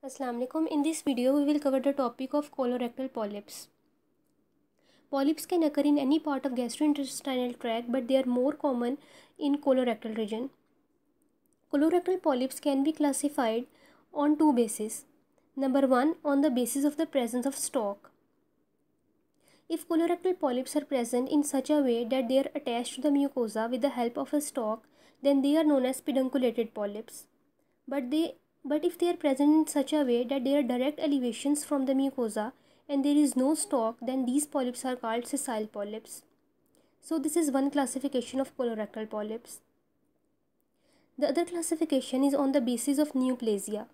Assalamu alaikum. In this video, we will cover the topic of colorectal polyps. Polyps can occur in any part of gastrointestinal tract, but they are more common in colorectal region. Colorectal polyps can be classified on two bases. Number one, on the basis of the presence of stalk. If colorectal polyps are present in such a way that they are attached to the mucosa with the help of a stalk, then they are known as pedunculated polyps. But if they are present in such a way that they are direct elevations from the mucosa and there is no stalk, then these polyps are called sessile polyps. So this is one classification of colorectal polyps. The other classification is on the basis of neoplasia.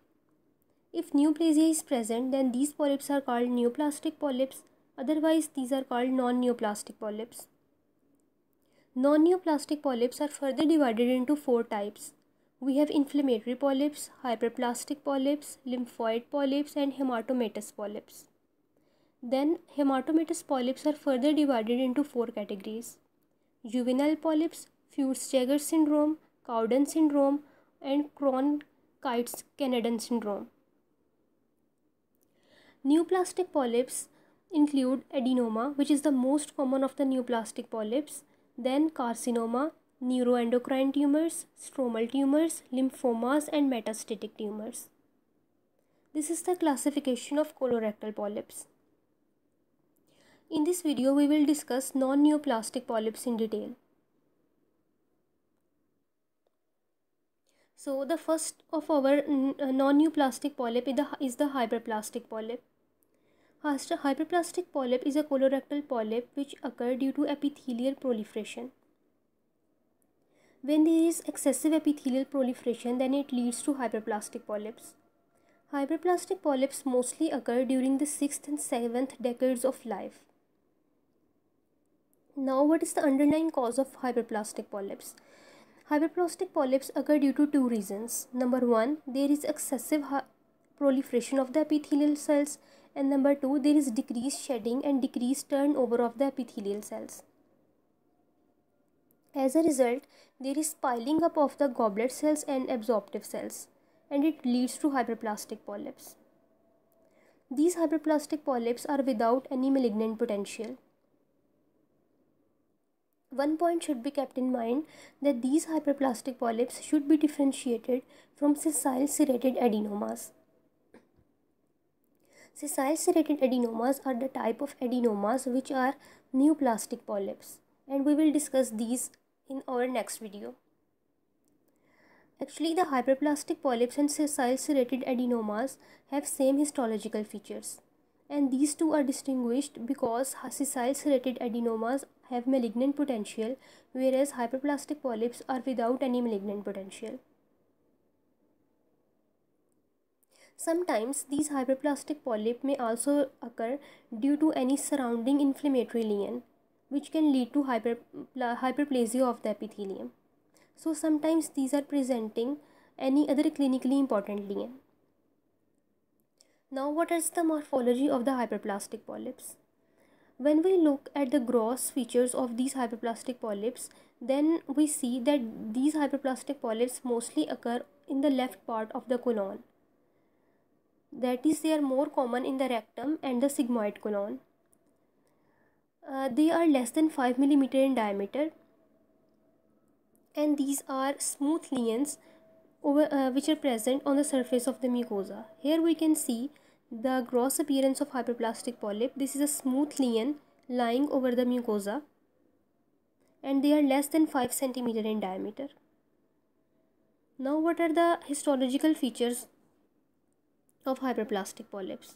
If neoplasia is present, then these polyps are called neoplastic polyps. Otherwise, these are called non-neoplastic polyps. Non-neoplastic polyps are further divided into four types. We have inflammatory polyps, hyperplastic polyps, lymphoid polyps, and hematomatous polyps. Then, hematomatous polyps are further divided into four categories: juvenile polyps, Fuchs-Jaeger syndrome, Cowden syndrome, and Cron-Keitts-Canadian syndrome. Neoplastic polyps include adenoma, which is the most common of the neoplastic polyps, then carcinoma, neuroendocrine tumors, stromal tumors, lymphomas, and metastatic tumors. This is the classification of colorectal polyps. In this video, we will discuss non-neoplastic polyps in detail. So, the first of our non-neoplastic polyp is the hyperplastic polyp. Hyperplastic polyp is a colorectal polyp which occur due to epithelial proliferation. When there is excessive epithelial proliferation, then it leads to hyperplastic polyps. Hyperplastic polyps mostly occur during the 6th and 7th decades of life. Now, what is the underlying cause of hyperplastic polyps? Hyperplastic polyps occur due to two reasons. Number one, there is excessive proliferation of the epithelial cells, and number two, there is decreased shedding and decreased turnover of the epithelial cells. As a result, there is piling up of the goblet cells and absorptive cells, and it leads to hyperplastic polyps. These hyperplastic polyps are without any malignant potential. One point should be kept in mind that these hyperplastic polyps should be differentiated from sessile serrated adenomas. Sessile serrated adenomas are the type of adenomas which are neoplastic polyps, and we will discuss these in our next video. Actually, the hyperplastic polyps and sessile serrated adenomas have same histological features, and these two are distinguished because sessile serrated adenomas have malignant potential, whereas hyperplastic polyps are without any malignant potential. Sometimes these hyperplastic polyp may also occur due to any surrounding inflammatory lesion, which can lead to hyperplasia of the epithelium. So sometimes these are presenting any other clinically important lesion. Now, what is the morphology of the hyperplastic polyps? When we look at the gross features of these hyperplastic polyps, then we see that these hyperplastic polyps mostly occur in the left part of the colon. That is, they are more common in the rectum and the sigmoid colon. They are less than 5 mm in diameter, and these are smooth lesions which are present on the surface of the mucosa. Here we can see the gross appearance of hyperplastic polyp. This is a smooth lesion lying over the mucosa, and they are less than 5 cm in diameter. Now, what are the histological features of hyperplastic polyps?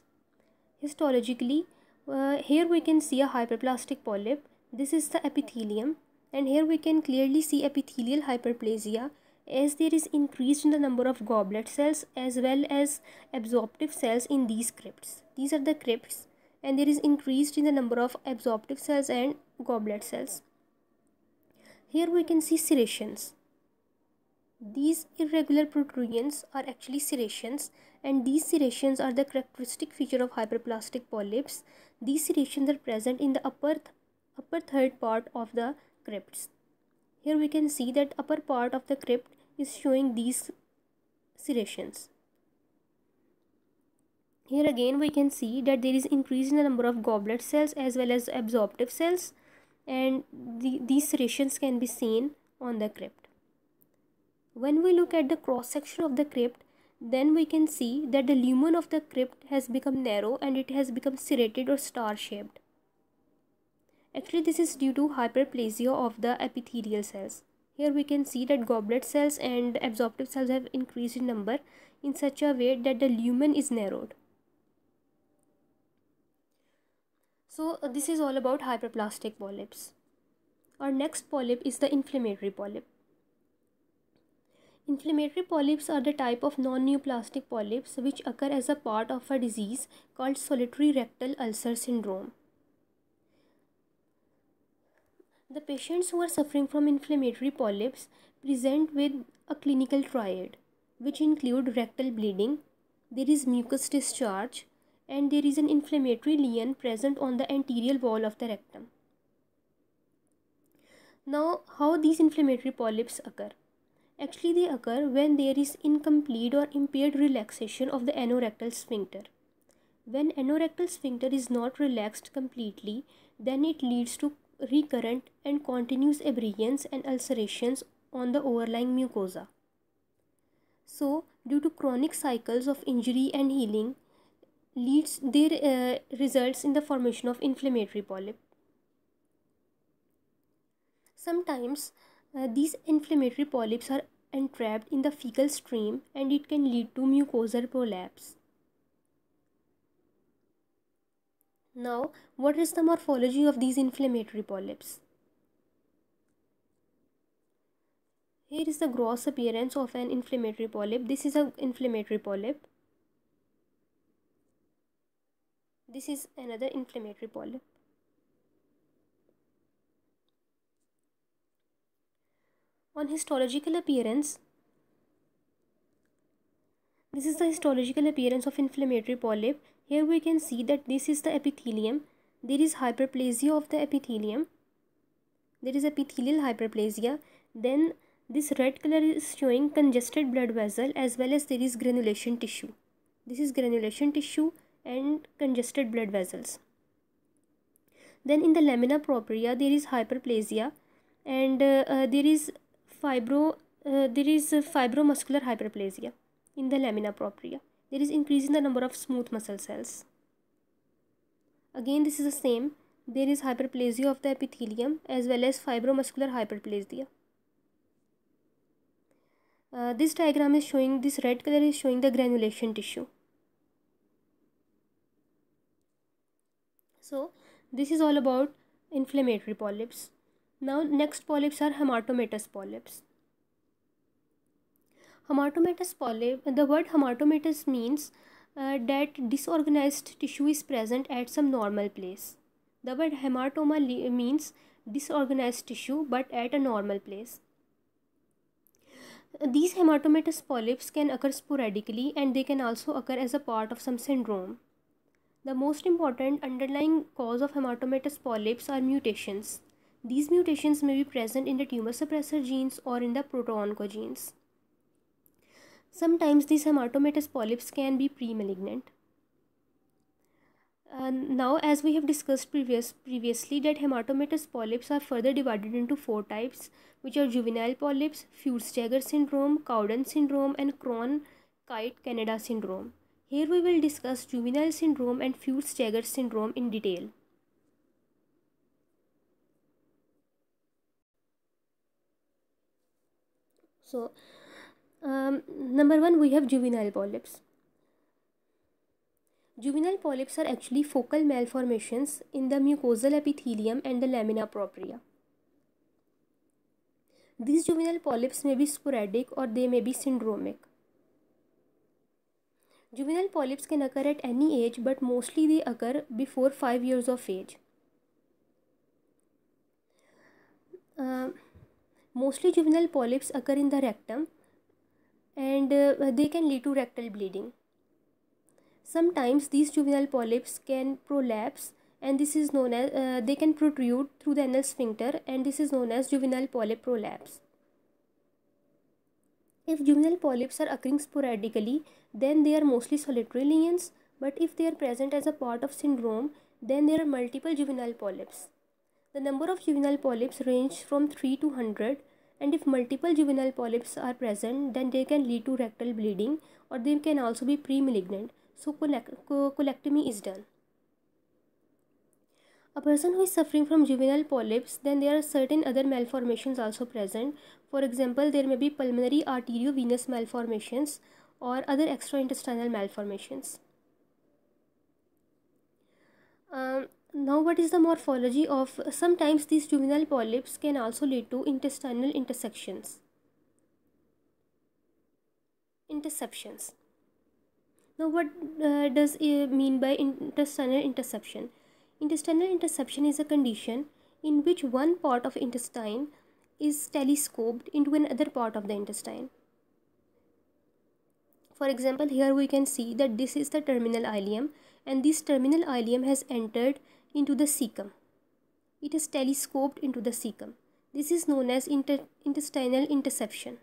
Histologically, here we can see a hyperplastic polyp. This is the epithelium, and here we can clearly see epithelial hyperplasia, as there is increase in the number of goblet cells as well as absorptive cells in these crypts. These are the crypts, and there is increased in the number of absorptive cells and goblet cells. Here we can see serrations. These irregular protrusions are actually serrations, and these serrations are the characteristic feature of hyperplastic polyps. These serrations are present in the upper third part of the crypts. Here we can see that upper part of the crypt is showing these serrations. Here again we can see that there is increase in the number of goblet cells as well as absorptive cells, and these serrations can be seen on the crypt. When we look at the cross section of the crypt, then we can see that the lumen of the crypt has become narrow and it has become serrated or star shaped. Actually, this is due to hyperplasia of the epithelial cells. Here we can see that goblet cells and absorptive cells have increased in number in such a way that the lumen is narrowed. So this is all about hyperplastic polyps. Our next polyp is the inflammatory polyp. Inflammatory polyps are the type of non-neoplastic polyps which occur as a part of a disease called solitary rectal ulcer syndrome. The patients who are suffering from inflammatory polyps present with a clinical triad, which include rectal bleeding, there is mucus discharge, and there is an inflammatory lesion present on the anterior wall of the rectum. Now, how these inflammatory polyps occur? Actually, they occur when there is incomplete or impaired relaxation of the anorectal sphincter. When anorectal sphincter is not relaxed completely, then it leads to recurrent and continuous abrasions and ulcerations on the overlying mucosa. So, due to chronic cycles of injury and healing, results in the formation of inflammatory polyp. Sometimes these inflammatory polyps are entrapped in the fecal stream and it can lead to mucosal prolapse. Now, what is the morphology of these inflammatory polyps? Here is the gross appearance of an inflammatory polyp. This is an inflammatory polyp. This is another inflammatory polyp. On histological appearance, this is the histological appearance of inflammatory polyp. Here we can see that this is the epithelium. There is hyperplasia of the epithelium. There is epithelial hyperplasia. Then this red color is showing congested blood vessel as well as there is granulation tissue. This is granulation tissue and congested blood vessels. Then in the lamina propria there is hyperplasia and there is fibromuscular hyperplasia in the lamina propria. There is increase in the number of smooth muscle cells. Again, this is the same. There is hyperplasia of the epithelium as well as fibromuscular hyperplasia. This diagram is showing, this red color is showing the granulation tissue. So this is all about inflammatory polyps. Now next polyps are hematomatous polyps. Hematomatous polyp, the word hematomatous means that disorganized tissue is present at some normal place. The word hematoma means disorganized tissue but at a normal place. These hematomatous polyps can occur sporadically and they can also occur as a part of some syndrome. The most important underlying cause of hematomatous polyps are mutations. These mutations may be present in the tumor suppressor genes or in the proto-oncogenes. Sometimes these hematomatous polyps can be pre-malignant. Now, as we have discussed previously, that hematomatous polyps are further divided into 4 types, which are juvenile polyps, Fuchs-Jaeger syndrome, Cowden syndrome, and Cron-Kite-Canada syndrome. Here we will discuss juvenile syndrome and Fuchs-Jaeger syndrome in detail. So, number 1, we have juvenile polyps. Juvenile polyps are actually focal malformations in the mucosal epithelium and the lamina propria. These juvenile polyps may be sporadic or they may be syndromic. Juvenile polyps can occur at any age, but mostly they occur before 5 years of age. Mostly juvenile polyps occur in the rectum and they can lead to rectal bleeding. Sometimes these juvenile polyps can prolapse and this is known as, they can protrude through the anal sphincter and this is known as juvenile polyp prolapse. If juvenile polyps are occurring sporadically, then they are mostly solitary lesions, But if they are present as a part of syndrome, then there are multiple juvenile polyps. The number of juvenile polyps range from 3 to 100, and if multiple juvenile polyps are present, then they can lead to rectal bleeding, or they can also be pre-malignant. So colectomy is done. A person who is suffering from juvenile polyps, then there are certain other malformations also present. For example, there may be pulmonary arteriovenous malformations or other extraintestinal malformations. Now, what is the morphology of? Sometimes these juvenile polyps can also lead to intestinal intersections. Now, what does it mean by intestinal interception? Intestinal interception is a condition in which one part of intestine is telescoped into another part of the intestine. For example, here we can see that this is the terminal ileum, and this terminal ileum has entered into the cecum. It is telescoped into the cecum. This is known as intestinal interception.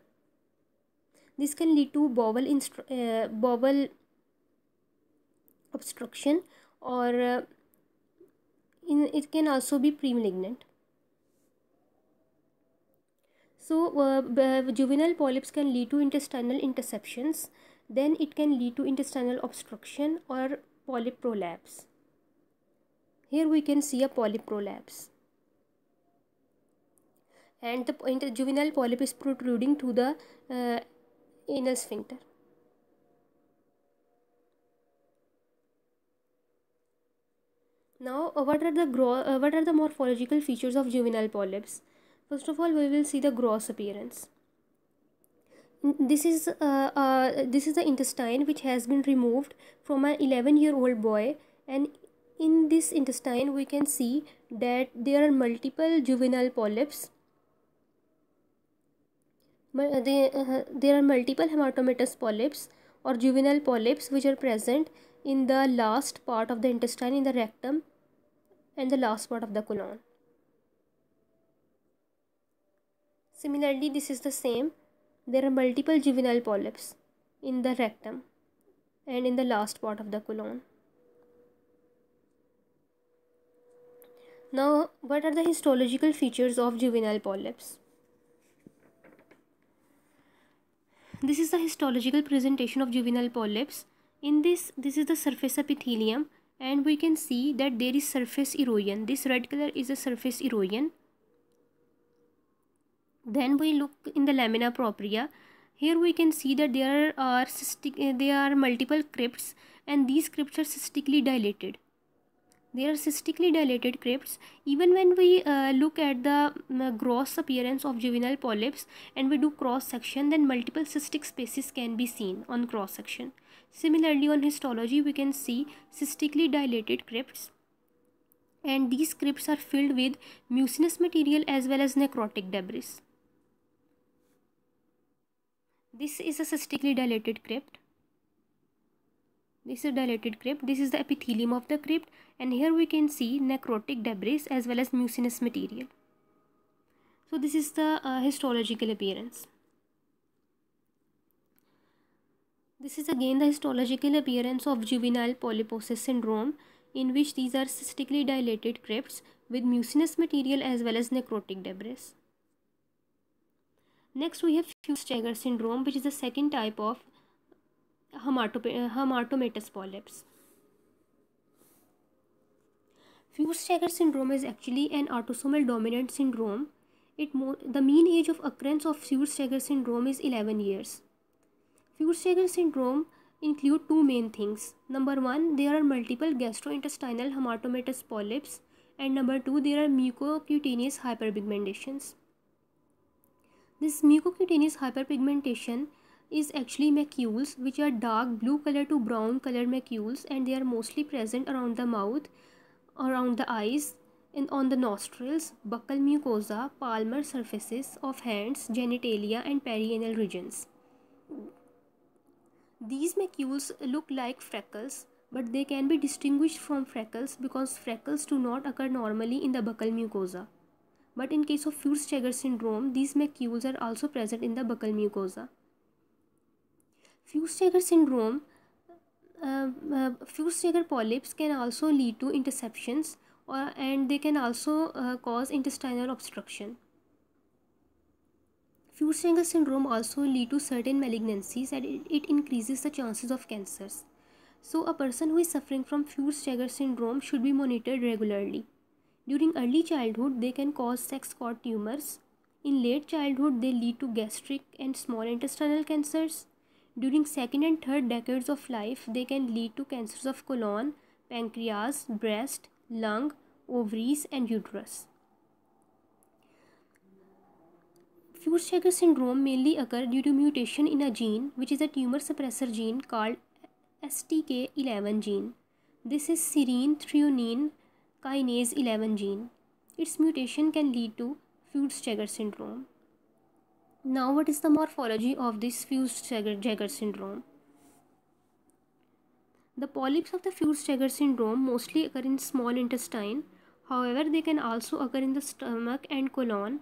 This can lead to bowel obstruction, or it can also be pre-malignant. So juvenile polyps can lead to intestinal interceptions, then it can lead to intestinal obstruction or polyp prolapse. Here we can see a polyp prolapse, and the juvenile polyp is protruding to the anal sphincter. Now, what are the morphological features of juvenile polyps? First of all, we will see the gross appearance. This is the intestine which has been removed from an 11-year-old boy, and in this intestine we can see that there are multiple juvenile polyps. There are multiple hematomatous polyps or juvenile polyps which are present in the last part of the intestine, in the rectum and the last part of the colon. Similarly, this is the same. There are multiple juvenile polyps in the rectum and in the last part of the colon. Now, what are the histological features of juvenile polyps? This is the histological presentation of juvenile polyps. In this is the surface epithelium, and we can see that there is surface erosion. This red color is a surface erosion. Then we look in the lamina propria. Here we can see that there are multiple crypts, and these crypts are cystically dilated. They are cystically dilated crypts. Even when we look at the gross appearance of juvenile polyps and we do cross section, then multiple cystic spaces can be seen on cross section. Similarly, on histology we can see cystically dilated crypts, and these crypts are filled with mucinous material as well as necrotic debris. This is a cystically dilated crypt. This is a dilated crypt. This is the epithelium of the crypt, and here we can see necrotic debris as well as mucinous material. So this is the histological appearance. This is again the histological appearance of juvenile polyposis syndrome, in which these are cystically dilated crypts with mucinous material as well as necrotic debris. Next we have Fuchs-Jaeger syndrome, which is the second type of hematomatous polyps. Fuchs-Jaeger syndrome is actually an autosomal dominant syndrome. The mean age of occurrence of Fuchs-Jaeger syndrome is 11 years. Fuchs-Jaeger syndrome include two main things. Number one, there are multiple gastrointestinal hematomatous polyps, and number two, there are mucocutaneous hyperpigmentations. This mucocutaneous hyperpigmentation is actually macules, which are dark blue color to brown color macules, and they are mostly present around the mouth, around the eyes, and on the nostrils, buccal mucosa, palmar surfaces of hands, genitalia, and perianal regions. These macules look like freckles, but they can be distinguished from freckles because freckles do not occur normally in the buccal mucosa. But in case of Fuchs-Jaeger syndrome, these macules are also present in the buccal mucosa. Fuchs-Jaeger syndrome Fuchs-Jaeger polyps can also lead to interceptions, and they can also cause intestinal obstruction. Fuchs-Jaeger syndrome also lead to certain malignancies, and it increases the chances of cancers. So a person who is suffering from Fuchs-Jaeger syndrome should be monitored regularly. During early childhood, they can cause sex cord tumors. In late childhood, they lead to gastric and small intestinal cancers. During second and third decades of life, they can lead to cancers of colon, pancreas, breast, lung, ovaries, and uterus. Fuchs-Jaeger syndrome mainly occurs due to mutation in a gene, which is a tumor suppressor gene called STK11 gene. This is serine threonine kinase 11 gene. Its mutation can lead to Fuchs-Jaeger syndrome. Now, what is the morphology of this Fuchs-Jaeger syndrome? The polyps of the Fuchs-Jaeger syndrome mostly occur in small intestine. However, they can also occur in the stomach and colon.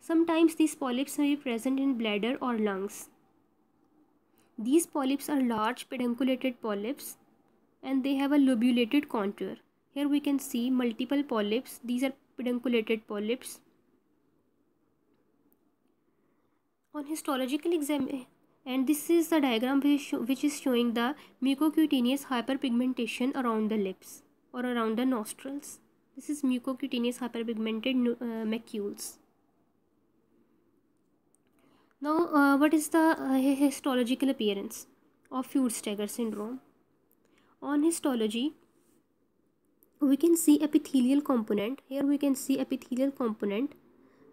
Sometimes these polyps may be present in bladder or lungs. These polyps are large pedunculated polyps, and they have a lobulated contour. Here we can see multiple polyps. These are pedunculated polyps. On histological exam, and this is the diagram which is showing the mucocutaneous hyperpigmentation around the lips or around the nostrils. This is mucocutaneous hyperpigmented macules. Now, what is the histological appearance of Fuchs-Jaeger syndrome? On histology, we can see epithelial component. Here we can see epithelial component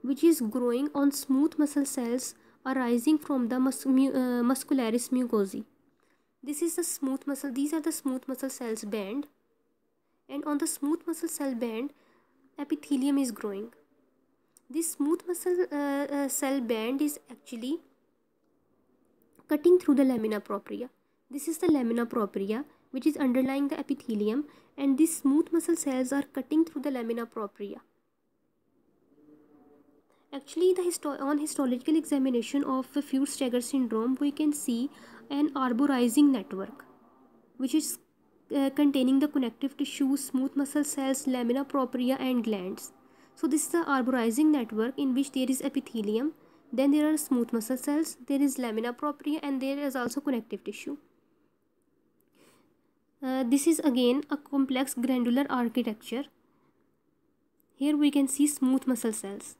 which is growing on smooth muscle cells arising from the muscularis mucosae. This is the smooth muscle. These are the smooth muscle cells band, and on the smooth muscle cell band, epithelium is growing. This smooth muscle cell band is actually cutting through the lamina propria. This is the lamina propria which is underlying the epithelium, and these smooth muscle cells are cutting through the lamina propria. Actually, on histological examination of Fuchs-Jaeger syndrome, we can see an arborizing network which is containing the connective tissue, smooth muscle cells, lamina propria, and glands. So this is the arborizing network in which there is epithelium, then there are smooth muscle cells, there is lamina propria, and there is also connective tissue. This is again a complex granular architecture. Here we can see smooth muscle cells,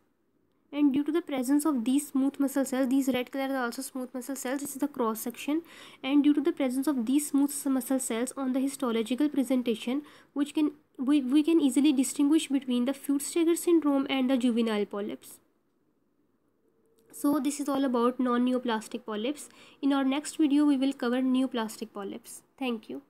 and due to the presence of these smooth muscle cells, these red color are also smooth muscle cells. This is the cross section, and due to the presence of these smooth muscle cells on the histological presentation, which can we can easily distinguish between the Fuchs-Jaeger syndrome and the juvenile polyps. So this is all about non-neoplastic polyps. In our next video, we will cover neoplastic polyps. Thank you.